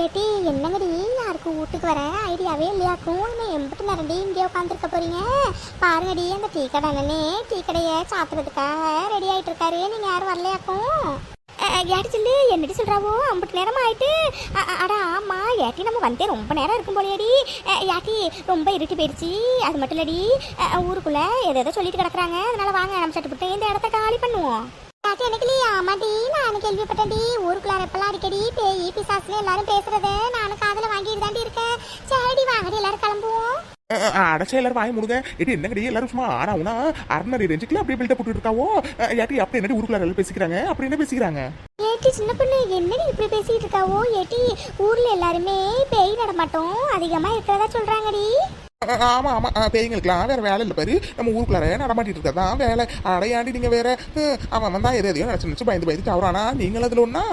ஏட்டி என்னங்கடி யாருக்கு வீட்டுக்கு வர ஐடியாவே இல்லையாக்கும். இன்னும் எம்பிட்டு நேரண்டி இங்கே உட்காந்துருக்க போறீங்க. பாருங்கடி அந்த டீ கடை அண்ணனே டீ கடையை சாத்துறதுக்காக ரெடி ஆகிட்டு இருக்காரு. நீங்கள் யாரும் வரலையாக்கும்? ஏட்டி சொல்லு என்னடி சொல்கிறாவோ அம்பிட்டு நேரம் ஆயிட்டு. அடா ஆமாம் ஏட்டி நம்ம வந்தே ரொம்ப நேரம் இருக்கும் போலையாடி. ஏட்டி ரொம்ப இருட்டி போயிடுச்சு. அது மட்டும் இல்லடி ஊருக்குள்ளே எதோ சொல்லிட்டு கிடக்குறாங்க. அதனால வாங்க நம்ம சட்டுப்பட்டு இந்த இடத்த காலி பண்ணுவோம். எனக்கு ஆமாடி நானும் கேள்விப்பட்டேன்டி. ஊருக்குள்ளார எப்பெல்லாம் அடிக்கடி பேய் பிசாசுல எல்லாரும் பேசுறத நானும் காதல வாங்கிட்டு தாண்டி இருக்கேன். சரி வாங்கடி எல்லாரும் கிளம்புவோம். அடைச்சா எல்லாரும் வாங்கி முடுங்க. ஏட்டி என்னங்கடி எல்லாரும் சும்மா ஆனா உனா அரணடி ரெஞ்சுக்குள்ள அப்படியே பில்ட போட்டு இருக்காவோ. ஏட்டி அப்படி என்னடி ஊருக்குள்ளார பேசிக்கிறாங்க? அப்படி என்ன பேசிக்கிறாங்க? ஏட்டி சின்ன பொண்ணு என்னடி இப்படி பேசிட்டு இருக்காவோ. ஏட்டி ஊர்ல எல்லாருமே பேய் நடமாட்டோம் அதிகமா இருக்கிறதா சொல்றாங்கடி. ஆமா ஆமா பேய்ங்களுக்குலாம் வேற வேலை இல்லை பாரு. நம்ம ஊருக்குள்ளார நடமாட்டிட்டு இருக்கதான் வேலை. அடையாண்டி நீங்க வேற அவன் வந்தா எதையோ நினைச்சு பயந்து அவரானா நீங்களும் அதுல ஒன்னா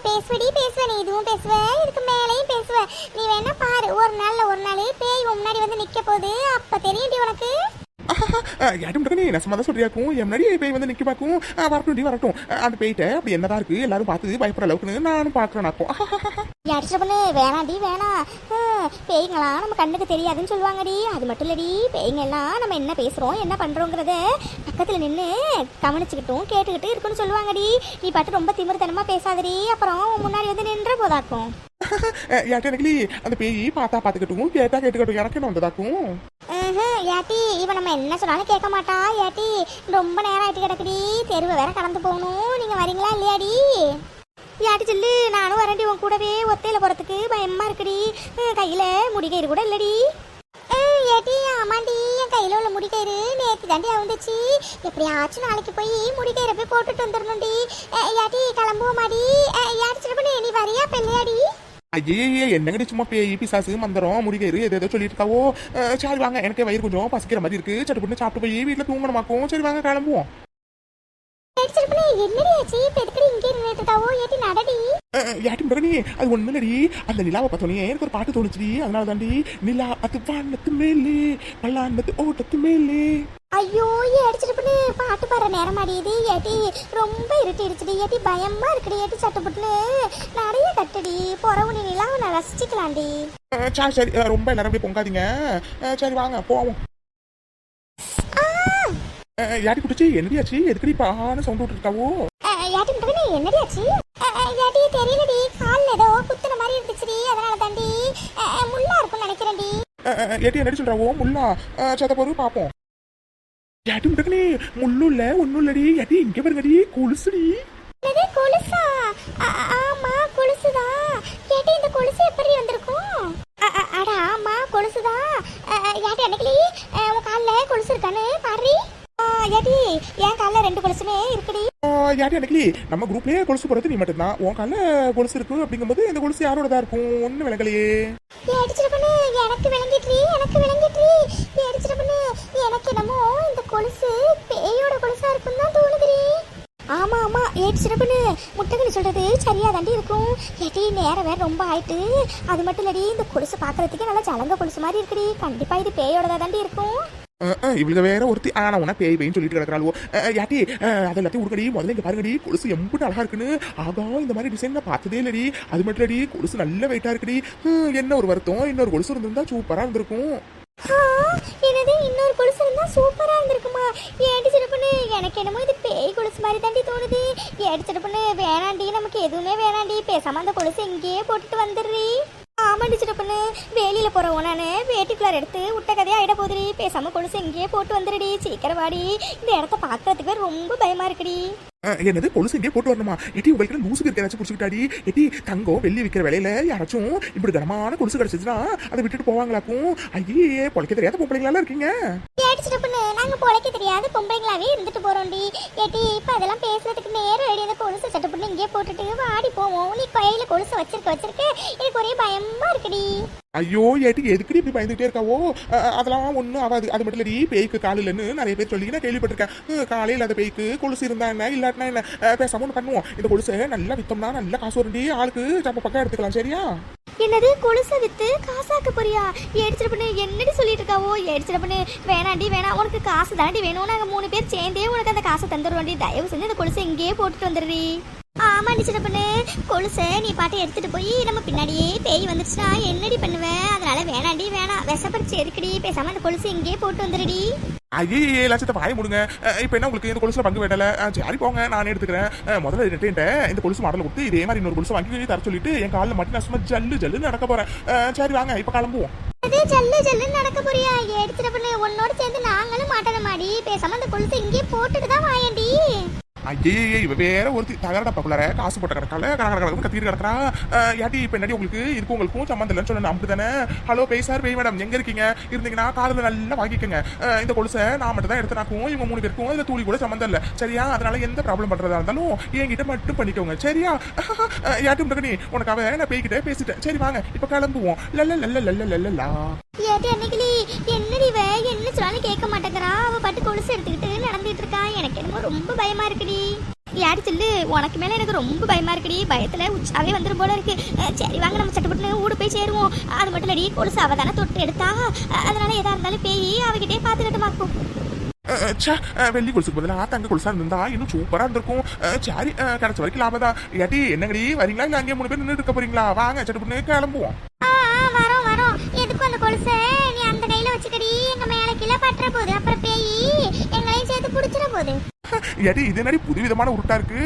பேசுவடி பேசுவ. நீ இதுவும் பேசுவ இதுக்கு மேலையும் பேசுவ. நீ வேணா பாரு ஒரு நாள் பேய் முன்னாடி வந்து நிக்க போகுது. அப்ப தெரியும்டி உனக்கு. நீ நெசமா தான் சொல்றியாக்கும். என் முன்னாடி பேய் வந்து நிக்க பாக்கும். வரட்டும் அந்த பேய்கிட்ட அப்படி என்னதான் இருக்கு எல்லாரும் பார்த்து பயப்படுற அளவுக்குன்னு நானும் பாக்குறேனாக்கும். யாடிச்சப்பண்ணு வேணாண்டி வேணாம். பேய்ங்களாம் நம்ம கண்ணுக்கு தெரியாதுன்னு சொல்லுவாங்கடி. அது மட்டும் இல்லடி பேய்ங்கெல்லாம் நம்ம என்ன பேசுறோம் என்ன பண்றோங்கிறத பக்கத்துல நின்று கவனிச்சுக்கிட்டும் கேட்டுக்கிட்டு இருக்குன்னு சொல்லுவாங்கடி. நீ பாட்டு ரொம்ப திமிர்த்தனமா பேசாதடி. அப்புறம் முன்னாடி வந்து நின்ற போதாக்கும். எனக்கு அந்த பேய் பார்த்தா பாத்துக்கட்டும் கேட்டா கேட்டுக்கட்டும் எனக்கு என்ன வந்ததாக்கும். ஏட்டி இவன் நம்ம என்ன சொன்னாலும் கேட்க மாட்டா. ஏட்டி ரொம்ப நேரம் ஆயிட்டு கிடக்குடி. தெருவை வேற கடந்து போகணும். நீங்க வரீங்களா இல்லையாடி? ஏட்டி சொல்லு நானும் வரேன்டி. உன் கூடவே ஒத்தையில போறதுக்கு பயமா இருக்குடி. கையில முடிக்கயிறு கூட இல்லடி. ஏட்டி ஆமாண்டி என் கையில உள்ள முடிக்கயிறு நேற்று தாண்டி அவுந்துச்சு. எப்படியாச்சும் நாளைக்கு போய் முடிக்கயிறை போய் போட்டுட்டு வந்துடணும்டி. ஏட்டி கிளம்புவோமாடி? ஏட்டி சொல்லு நீ வரியா பெல்லையாடி? ஐயே என்னங்கடி சும்மா பேய் பிசாசு மந்திரம் முடிக்கயிறு எதோ சொல்லிட்டு இருக்காவோ. சரி வாங்க எனக்கு வயிறு கொஞ்சம் பசிக்கிற மாதிரி இருக்கு. சட்டு பொண்ணு சாப்பிட்டு போய் வீட்டுல தூங்கணுமாக்கும். சரி வாங்க கிளம்புவோம். அது ஒண்ணு இல்லடி அந்த நிலாவை பார்த்தோன்னே எனக்கு ஒரு பாட்டு தோணுச்சுடி. அதனால தாண்டி நிலா அது வானத்து மேலே பல்லாண்டத்து ஓட்டத்து மேலே. ஐயோ அடிச்சிட்டு பண்ணு பாட்டு பாடுற நேரம் அடியுது. ஏட்டி ரொம்ப இருட்டிடுச்சுடி. ஏட்டி பயமா இருக்குடி. ஏட்டி சட்டுப்பட்டுன்னு நிறைய கட்டுடி போறவு நீ நிலாவை நான் ரசிச்சுக்கலாண்டி. சரி ரொம்ப எல்லாரும் அப்படியே பொங்காதீங்க. சரி வாங்க போவோம். யாட்டி குடிச்சு என்னடியாச்சு எதுக்கடி பான்னு சவுண்ட் விட்டு இருக்காவோ. யாட்டி முட்டகனே என்னடியாச்சு? யாட்டி தெரியலடி கால்ல ஏதோ குத்துன மாதிரி இருந்துச்சுடி. அதனால தாண்டி முள்ளா இருக்கும்னு நினைக்கிறேன்டி. ஏட்டி என்னடி சொல்றாவோ முள்ளா? சத்த போரு பாப்போம். யாட்டி முட்டகனே முள்ளு இல்ல ஒன்னும் இல்லடி. யாட்டி இங்க பாருங்கடி கொலுசுடி. என்னது கொலுசா? ஆமா கொலுசுதான். யாட்டி இந்த கொலுசு எப்படி வந்திருக்கும்? அட ஆமா கொலுசுதான். யாட்டி அன்னைக்கு உன் கால்ல கொலுசு இருக்கான்னு பாரு. யாட்டி என் கால்ல 2 கொலுசுமே இருக்குடி. யாட்டி அன்னைக்கு நம்ம குரூப்லயே கொலுசு போறது நீ மட்டும்தான். உன் கால்ல கொலுசு இருக்கு அப்படிங்கும்போது இந்த கொலுசு யாரோடதா இருக்கும்? ஒண்ணு விளங்கலையே. எனக்கு விளங்கிட்டு எனக்கு என்னமோ இந்த கொலுசு பேயோட கொலுசா இருக்கும் தான் தோணுதுடி. ஆமா ஆமா ஏடிச்சிருப்புன்னு முட்டைகளி சொல்றது சரியா தாண்டி இருக்கும். ஏட்டி நேரம் வேற ரொம்ப ஆயிட்டு. அது மட்டும் இல்லடி இந்த கொலுசு பாக்குறதுக்கு நல்லா ஜலங்க கொலுசு மாதிரி இருக்குடி. கண்டிப்பா இது பேயோடதா தாண்டி இருக்கும். இவங்க வேற ஒருத்தி ஆனா உன பேய் பேயின்னு சொல்லிட்டு கிடக்குறாளுவோ. யாட்டி அதை எல்லாத்தையும் உருக்கடி முதல்ல இங்க பாருங்கடி கொலுசு எம்பிட்டு அழகா இருக்குன்னு. ஆகா இந்த மாதிரி டிசைன் நான் பார்த்ததே இல்லடி. அது மட்டும் இல்லடி கொலுசு நல்ல வெயிட்டா இருக்குடி. என்ன ஒரு வருத்தம் இன்னொரு கொலுசு இருந்திருந்தா சூப்பரா இருந்திருக்கும். என்னது இன்னொரு கொலுசு இருந்தா சூப்பரா இருந்திருக்குமா? ஏடி சிறப்புன்னு எனக்கு என்னமோ இது பேய் கொலுசு மாதிரி தாண்டி தோணுது. ஏடி சிறப்புன்னு வேணாண்டி நமக்கு எதுவுமே வேணாண்டி. பேசாம அந்த கொலுசு இங்கேயே போட்டுட்டு வந்துடுறீ. ஆமாண்டி சிறப்புன்னு வேலியில போறோம். நானு வேட்டிக்குள்ளார எடுத்து விட்ட கதையா ஆயிட போதுடி. பேசாம கொலுசு இங்கேயே போட்டு வந்துடுடி. சீக்கிரம் வாடி. இந்த இடத்த பாக்குறதுக்கு ரொம்ப பயமா இருக்குடி. என்னது கொலுசு இங்கே போட்டு வரணுமா? எட்டி உங்களுக்கு லூசுக்கு இருக்க ஏதாச்சும் பிடிச்சிக்கிட்டாடி? எட்டி தங்கம் வெள்ளி விற்கிற வேலையில யாராச்சும் இப்படி கனமான கொலுசு கிடைச்சிச்சுன்னா அதை விட்டுட்டு போவாங்களாக்கும். ஐயே பொழைக்க தெரியாத பொம்பளைங்களா இருக்கீங்க. நாங்க பொழைக்க தெரியாத பொம்பளைங்களாவே இருந்துட்டு போறோம்டி. ஏட்டி இப்ப அதெல்லாம் பேசுறதுக்கு நேரம் ரெடி. அந்த கொலுசு சட்டப்பட்டு இங்கே போட்டுட்டு வாடி போவோம். நீ கையில கொலுசு வச்சிருக்க எனக்கு ஒரே பயமா இருக்குடி. ஐயோ ஏட்டி எதுக்கடி இப்படி பயந்துகிட்டே இருக்காவோ? அதெல்லாம் ஒன்றும் ஆகாது. அது மட்டும் இல்லடி பேய்க்கு கால் இல்லைன்னு நிறைய பேர் சொல்லி நான் கேள்விப்பட்டிருக்கேன். காலையில் அந்த பேய்க்கு கொலுசு இருந்தா என்ன இல்லாட்டினா என்ன பேசாம ஒன்று பண்ணுவோம். இந்த கொலுசை நல்லா வித்தோம்னா நல்லா காசு வருண்டி. ஆளுக்கு நம்ம பக்கம் எடுத்துக்கலாம். சரியா? என்னது கொலுசை வித்து காசாக்க போறியா? ஏடிச்சிட என்னடி சொல்லிட்டு இருக்காவோ? ஏடிச்சிட வேணாண்டி வேணாம். உனக்கு காசு தாண்டி வேணும். நாங்கள் 3 பேர் சேர்ந்தே உனக்கு அந்த காசை தந்துடுவோண்டி. தயவு செஞ்சு அந்த கொலுசை இங்கேயே போட்டுட்டு வந்துடுறீ. ஆமாண்டி சின்ன பொண்ணு, கொலுசை நீ பாட்டு எடுத்துட்டு போய் நம்ம பின்னாடியே பேய் வந்துச்சுன்னா என்னடி பண்ணுவேன்? அதனால வேணாண்டி, வேணாம், விஷப்பரிச்சு எதுக்குடி, பேசாம அந்த கொலுசு இங்கேயே போட்டு வந்துடுடி. ஐயே லட்சத்தை வாய முடுங்க. இப்போ என்ன உங்களுக்கு இந்த கொலுசுல பங்கு வேண்டல? சரி போங்க, நானே எடுத்துக்கிறேன். முதல்ல ரெட்டேன்ட்ட இந்த கொலுசு மாடல் கொடுத்து இதே மாதிரி இன்னொரு கொலுசு வாங்கி தர சொல்லிட்டு என் காலில் மட்டும் நான் சும்மா ஜல்லு ஜல்லுன்னு நடக்க போறேன். சரி வாங்க இப்போ கிளம்புவோம். அது ஜல்லு ஜல்லுன்னு நடக்க போறியா? எடுத்துட்டு பொண்ணு, உன்னோட சேர்ந்து நாங்களும் மாட்டணுமாடி, பேசாம அந்த கொலுசை இங்கேயே போட்டுட்டு தான் வாயண்டி. ஐயே இவ வேற ஒருத்தி தகரடப்பாக்குள்ளார காசு போட்ட கிடக்கால கடற்கடக்கு கத்திட்டு கிடக்குறா. யாட்டி இப்போ என்னடி உங்களுக்கு இதுக்கு உங்களுக்கும் சம்மந்தம் இல்லைன்னு சொல்லணும் அப்படி தானே? ஹலோ பேய் சார், பேய் மேடம், எங்க இருக்கீங்க? இருந்தீங்கன்னா காதில் நல்லா வாங்கிக்கோங்க. இந்த கொலுசை நான் மட்டும் தான் எடுத்துனாக்கும், இவங்க 3 பேருக்கும் அதில் தூளி கூட சம்மந்தம் இல்லை சரியா? அதனால எந்த ப்ராப்ளம் பண்றதா இருந்தாலும் என்கிட்ட மட்டும் பண்ணிக்கோங்க சரியா? யாட்டி முட்டக்கணி, உனக்காக நான் பேய்கிட்ட பேசிட்டேன். சரி வாங்க இப்போ கிளம்புவோம். லல்ல லல்ல லல்ல லல்லா. ஏடி அன்னைக்கிளி, என்னடி இவ என்ன சொன்னாலும் கேட்க மாட்டேங்கிறா. அவ பாட்டு கொலுசு எடுத்துக்கிட்டு நடந்துட்டு இருக்கா. எனக்கு என்னமோ ரொம்ப பயமா இருக்குடி. யாரு சொல்லு, உனக்கு மேல எனக்கு ரொம்ப பயமா இருக்குடி. பயத்துல உச்சாவே வந்துடும் போல இருக்கு. சரி வாங்க, நம்ம சட்டப்பட்டு ஊடு போய் சேருவோம். அது மட்டும் இல்லடி, கொலுசு அவ தானே தொட்டு எடுத்தா, அதனால எதா இருந்தாலும் பேய் அவகிட்டே பாத்துக்கிட்டமாக்கும். வெள்ளி கொலுசுக்கு பதிலாக தங்க கொலுசா இருந்தா இன்னும் சூப்பரா இருந்திருக்கும். சரி கிடைச்ச வரைக்கும் லாபம் தான். ஏட்டி என்னங்கடி வரீங்களா இல்ல அங்கேயே 3 பேர் நின்று இருக்க போறீங்களா? வாங்க சட்டப்பட்டு கிளம்புவோம். வரோம் வரோம். எதுக்கும் அந்த கொலுசை நீ அந்த கையில வச்சுக்கடி. எங்க மேல கீழே பற்ற போகுது, அப்புறம் பேய் எங்களையும் சேர்த்து புடிச்சிட போகுது. ஏடி இது என்னடி புது விதமான உருட்டா இருக்கு?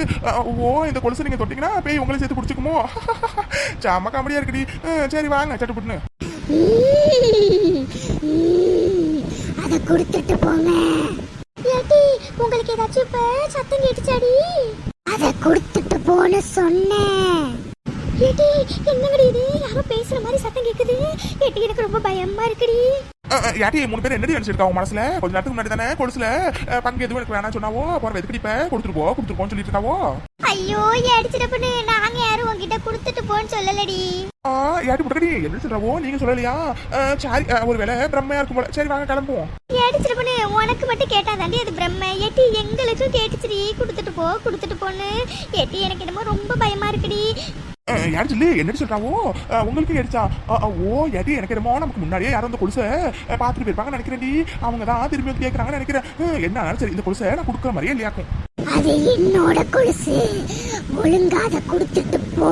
ஓ இந்த கொலுசை நீங்க தொட்டீங்கன்னா பேய் உங்களை சேர்த்து குடிச்சுக்குமோ? சாம காமெடியா இருக்குடி. சரி வாங்க சட்டப்பட்டு. அத கொடுத்துட்டு போங்க. ஏடி உங்களுக்கு ஏதாச்சும் இப்ப சத்தம் கேட்டுச்சாடி? அத கொடுத்துட்டு போன்னு சொன்னேன். ஏடி என்னங்கடி இது? யாரோ பேசுற மாதிரி சத்தம் கேக்குது. ஏடி எனக்கு ரொம்ப பயமா இருக்குடி. யாட்டி 3 பேர் என்னடி நினைச்சிருக்காங்க மனசுல? கொஞ்ச நேரத்துக்கு முன்னாடி தானே கொலுசுல பங்கு எதுவும் எனக்கு வேணாம் சொன்னாவோ, அப்புறம் எதுக்கு இப்ப கொடுத்துருப்போம் சொல்லிட்டு இருக்காவோ? ஐயோ அடிச்சிட பண்ணு, நாங்க யாரும் உங்ககிட்ட கொடுத்துட்டு போன்னு சொல்லலடி. யாட்டி முட்டக்கடி என்ன சொல்றாவோ நீங்க சொல்லலையா? சரி ஒருவேளை பிரம்மையா இருக்கும் போல. சரி வாங்க கிளம்புவோம். அடிச்சிட பண்ணு, உனக்கு மட்டும் கேட்டாதாண்டி அது பிரம்மை. ஏட்டி எங்களுக்கும் கேட்டுச்சுடி, கொடுத்துட்டு போன்னு. ஏட்டி எனக்கு என்னமோ ரொம்ப பயமா இருக்குடி. யாரு சொல்லு என்னடி சொல்றாவோ? உங்களுக்கு கேட்டுச்சா? ஓ யாட்டி எனக்கு என்னமோ நமக்கு முன்னாடியே யாரும் அந்த கொலுசை பார்த்துட்டு போயிருப்பாங்க நினைக்கிறேன்டி. அவங்க தான் திரும்பி வந்து கேட்கறாங்கன்னு நினைக்கிறேன். என்ன சரி இந்த கொலுசை நான் கொடுக்குற மாதிரியே இல்லையாக்கும். அது என்னோட கொலுசு, ஒழுங்கா அதை கொடுத்துட்டு போ.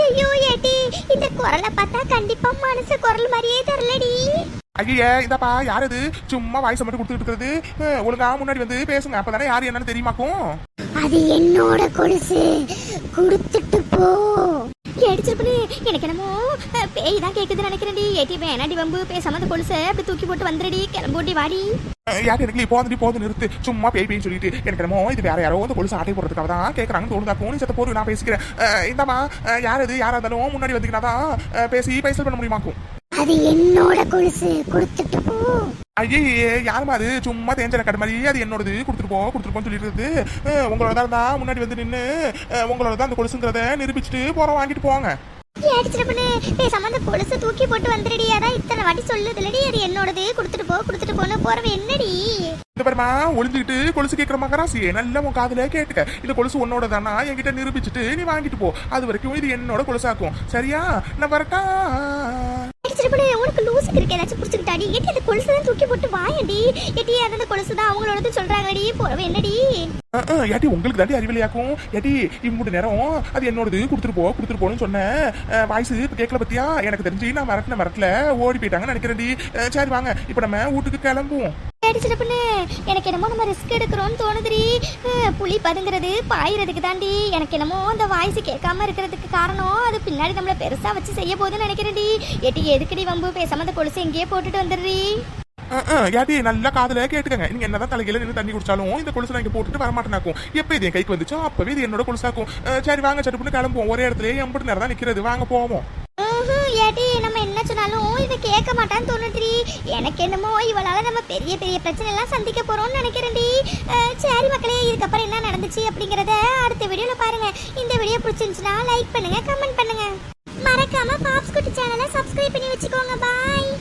ஐயோ ஏட்டி, இந்த குரலை பார்த்தா கண்டிப்பா மனசு குரல் மாதிரியே தெரியலடி. ஐயா இந்தாப்பா யார் இது? சும்மா வாய்ஸ் மட்டும் கொடுத்துட்டு இருக்கிறது. ஒழுங்கா முன்னாடி வந்து பேசுங்க, அப்பதானே யாரு என்னன்னு தெரியுமாக்கும். அது என்னோட கொலுசு, கொடுத்துட்டு போ. அடிச்சிருப்பனே, எனக்கு என்னமோ பேய் தான் கேக்குதுன்னு நினைக்கிறேன்டி. ஏட்டி வேணாடி வம்பு, பேசாம அந்த கொலுசை அப்படி தூக்கி போட்டு வந்துடுடி, கிளம்போட்டி வாடி. யாரு எனக்கு போது நிறுத்து. சும்மா பேய் சொல்லிட்டு எனக்கு என்னமோ இது வேற யாரோ இந்த கொலுசு ஆட்டை போடுறதுக்காக தான் கேட்கறாங்கன்னு தோணுதாக்கும். நீ சத்த போரு நான் பேசிக்கிறேன். இந்தாமா யார் இது? யாரா இருந்தாலும் முன்னாடி வந்துக்கினாதான் பேசி பைசல் பண்ண முடியுமாக்கும். அது என்னோட கொலுசு, கொடுத்துட்டு போ. ஐயே யாருமா அது? சும்மா தேஞ்சல கடை மாதிரி அது என்னோடது, கொடுத்துருப்போம் சொல்லிட்டு இருக்குது. உங்களோட தான் முன்னாடி வந்து நின்று உங்களோட தான் அந்த கொலுசுங்கிறத நிரூபிச்சுட்டு போறோம், வாங்கிட்டு போவாங்க. பேசாம அந்த கொலுசை தூக்கி போட்டு வந்துடுடி. அதான் இத்தனை வாட்டி சொல்லுதுலடி அது என்னோடது, கொடுத்துட்டு போன்னு போறவ என்னடி? இந்த பாருமா ஒளிஞ்சுக்கிட்டு கொலுசு கேட்கற மகராசி நல்ல உன் காதுல கேட்டுக்க. இந்த கொலுசு உன்னோட தானா என்கிட்ட நிரூபிச்சுட்டு நீ வாங்கிட்டு போ. அது வரைக்கும் இது என்னோட கொலுசாக்கும் சரியா? நான் வரட்டா? உனக்கு லூசுக்கு இருக்கு ஏதாச்சும் புடிச்சுக்கிட்டாடி. ஏட்டி அந்த கொலுசு தான் தூக்கி போட்டு வாயடி. ஏட்டி அந்த கொலுசு தான் அவங்களோட சொல்றாங்கடி, போறவ என்னடி? ஏட்டி உங்களுக்கு தாண்டி அறிவிலையாக்கும். ஏட்டி இம்மூட்டு நேரம் அது என்னோடது, கொடுத்துட்டு போன்னு சொன்னேன். வாய்ஸ் இப்ப கேட்கல பத்தியா? எனக்கு தெரிஞ்சு நான் மிரட்டல ஓடி போயிட்டாங்கன்னு நினைக்கிறேன்டி. சரி வாங்க இப்ப நம்ம வீட்டுக்கு கிளம்புவோம். எனக்கு என்னமோ நம்ம ரிஸ்க் எடுக்கிறோம்னு தோணுதுடி. புலி பதுங்கிறது பாயிறதுக்கு தாண்டி. எனக்கு என்னமோ அந்த வாய்ஸ் கேட்காம இருக்கிறதுக்கு காரணம் அது பின்னாடி நம்மள பெருசா வச்சு செய்ய போகுதுன்னு நினைக்கிறேன்டி. ஏட்டி எதுக்குடி வம்பு, பேசாம அந்த கொலுசை எங்கேயே போட்டுட்டு வந்துடுறீ. யாட்டி நல்லா காதுல கேட்டுக்கங்க. நீங்க என்னதான் தலையில நின்று தண்ணி குடிச்சாலும் இந்த கொலுசை இங்க போட்டுட்டு வரமாட்டேனாக்கும். எப்ப இது என் கைக்கு வந்துச்சோ அப்பவே இது என்னோட கொலுசாக்கும். சரி வாங்க சட்டுப்புன்னு கிளம்புவோம். ஒரே இடத்துல எம்பட்டு நேரம் தான் நிக்கிறது. வாங்க போவோம். ஏட்டி நம்ம என்ன சொன்னாலும் இதை கேட்க மாட்டான்னு தோணுதுடி. எனக்கு என்னமோ இவளால நம்ம பெரிய பிரச்சனை எல்லாம் சந்திக்க போறோம்னு நினைக்கிறேன்டி. சரி மக்களே, இதுக்கப்புறம் என்ன நடந்துச்சு அப்படிங்கறத அடுத்த வீடியோல பாருங்க. இந்த வீடியோ பிடிச்சிருந்துச்சுன்னா லைக் பண்ணுங்க, கமெண்ட் பண்ணுங்க. மறக்காம பாப்ஸ் குட்டி சேனலை சப்ஸ்கிரைப் பண்ணி வச்சுக்கோங்க. பாய்.